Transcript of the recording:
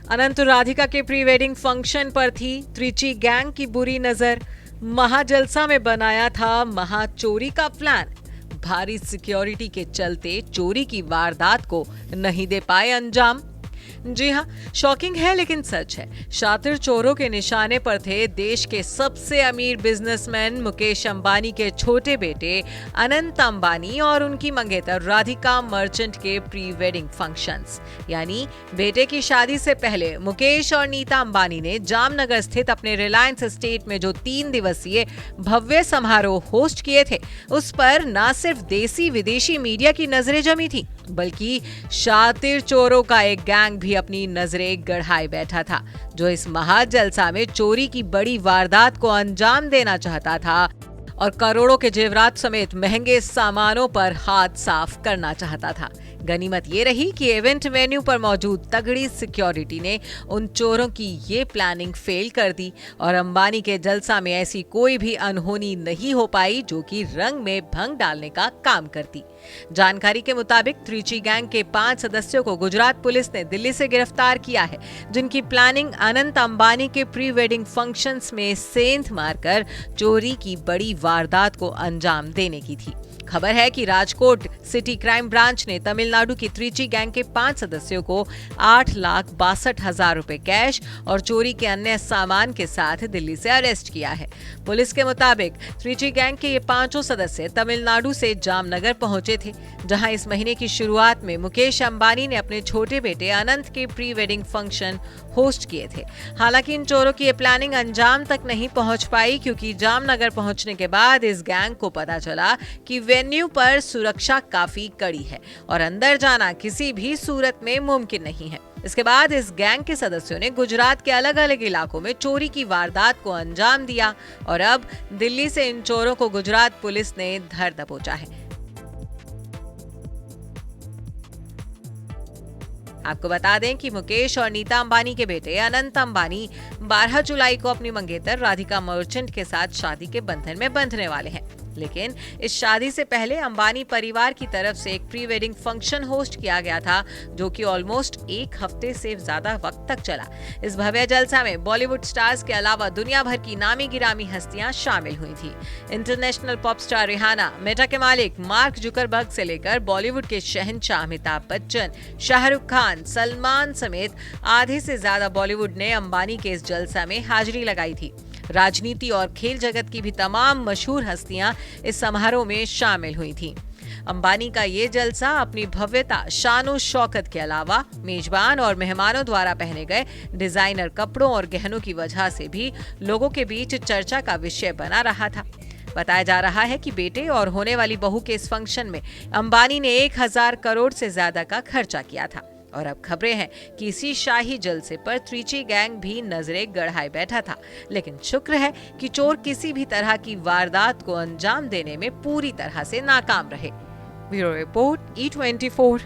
अनंत और राधिका के pre wedding function पर थी त्रिची गैंग की बुरी नजर। महाजलसा में बनाया था महाचोरी का प्लान। भारी सिक्योरिटी के चलते चोरी की वारदात को नहीं दे पाए अंजाम। जी हाँ, शॉकिंग है लेकिन सच है। शातिर चोरों के निशाने पर थे देश के सबसे अमीर बिजनेसमैन मुकेश अंबानी के छोटे बेटे अनंत अंबानी और उनकी मंगेतर राधिका मर्चेंट के प्री वेडिंग फंक्शंस। यानी बेटे की शादी से पहले मुकेश और नीता अंबानी ने जामनगर स्थित अपने रिलायंस एस्टेट में जो 3 दिवसीय भव्य समारोह होस्ट किए थे, उस पर न सिर्फ देसी विदेशी मीडिया की नजरें जमी थी, बल्कि शातिर चोरों का एक गैंग भी अपनी नजरें गड़ाए बैठा था, जो इस महाजलसा में चोरी की बड़ी वारदात को अंजाम देना चाहता था और करोड़ों के जेवरात समेत महंगे सामानों पर हाथ साफ करना चाहता था। गनीमत ये रही कि इवेंट वेन्यू पर मौजूद तगड़ी सिक्योरिटी ने उन चोरों की ये प्लानिंग फेल कर दी और अंबानी के जलसा में ऐसी कोई भी अनहोनी नहीं हो पाई जो कि रंग में भंग डालने का काम करती। जानकारी के मुताबिक त्रिची गैंग के 5 सदस्यों को गुजरात पुलिस ने दिल्ली से गिरफ्तार किया है, जिनकी प्लानिंग अनंत अंबानी के प्री वेडिंग फंक्शंस में सेंध मारकर चोरी की बड़ी वारदात को अंजाम देने की थी। खबर है कि राजकोट सिटी क्राइम ब्रांच ने तमिलनाडु की त्रिची गैंग के 5 सदस्यों को 8,62,000 रुपए कैश और चोरी के अन्य सामान के साथ दिल्ली से अरेस्ट किया है। पुलिस के मुताबिक त्रिची गैंग के ये 5 सदस्य तमिलनाडु से जामनगर पहुंचे थे, जहां इस महीने की शुरुआत में मुकेश अंबानी ने अपने छोटे बेटे अनंत के प्री वेडिंग फंक्शन होस्ट किए थे। हालांकि इन चोरों की ये प्लानिंग अंजाम तक नहीं पहुंच पाई, क्योंकि जामनगर पहुंचने के बाद इस गैंग को पता चला कि वेन्यू पर सुरक्षा काफी कड़ी है और अंदर जाना किसी भी सूरत में मुमकिन नहीं है। इसके बाद इस गैंग के सदस्यों ने गुजरात के अलग अलग इलाकों में चोरी की वारदात को अंजाम दिया और अब दिल्ली से इन चोरों को गुजरात पुलिस ने धर दबोचा है। आपको बता दें कि मुकेश और नीता अंबानी के बेटे अनंत अंबानी 12 जुलाई को अपनी मंगेतर राधिका मर्चेंट के साथ शादी के बंधन में बंधने वाले हैं। लेकिन इस शादी से पहले अंबानी परिवार की तरफ से एक प्री वेडिंग फंक्शन होस्ट किया गया था, जो कि ऑलमोस्ट 1 हफ्ते से ज्यादा वक्त तक चला। इस भव्य जलसा में बॉलीवुड स्टार्स के अलावा दुनिया भर की नामी गिरामी हस्तियां शामिल हुई थी। International pop star Rihanna, Meta के मालिक मार्क जुकरबर्ग से लेकर बॉलीवुड के शहंशाह अमिताभ बच्चन, शाहरुख खान, सलमान समेत आधे से ज्यादा बॉलीवुड ने अंबानी के इस जलसा में हाजिरी लगाई थी। राजनीति और खेल जगत की भी तमाम मशहूर हस्तियां इस समारोह में शामिल हुई थीं। अंबानी का ये जलसा अपनी भव्यता, शान शौकत के अलावा मेजबान और मेहमानों द्वारा पहने गए डिजाइनर कपड़ों और गहनों की वजह से भी लोगों के बीच चर्चा का विषय बना रहा था। बताया जा रहा है कि बेटे और होने वाली बहू के इस फंक्शन में अंबानी ने 1000 करोड़ से ज्यादा का खर्चा किया था। और अब खबरें हैं कि इसी शाही जलसे पर त्रिची गैंग भी नजरें गड़ाए बैठा था, लेकिन शुक्र है कि चोर किसी भी तरह की वारदात को अंजाम देने में पूरी तरह से नाकाम रहे। Bureau report E24।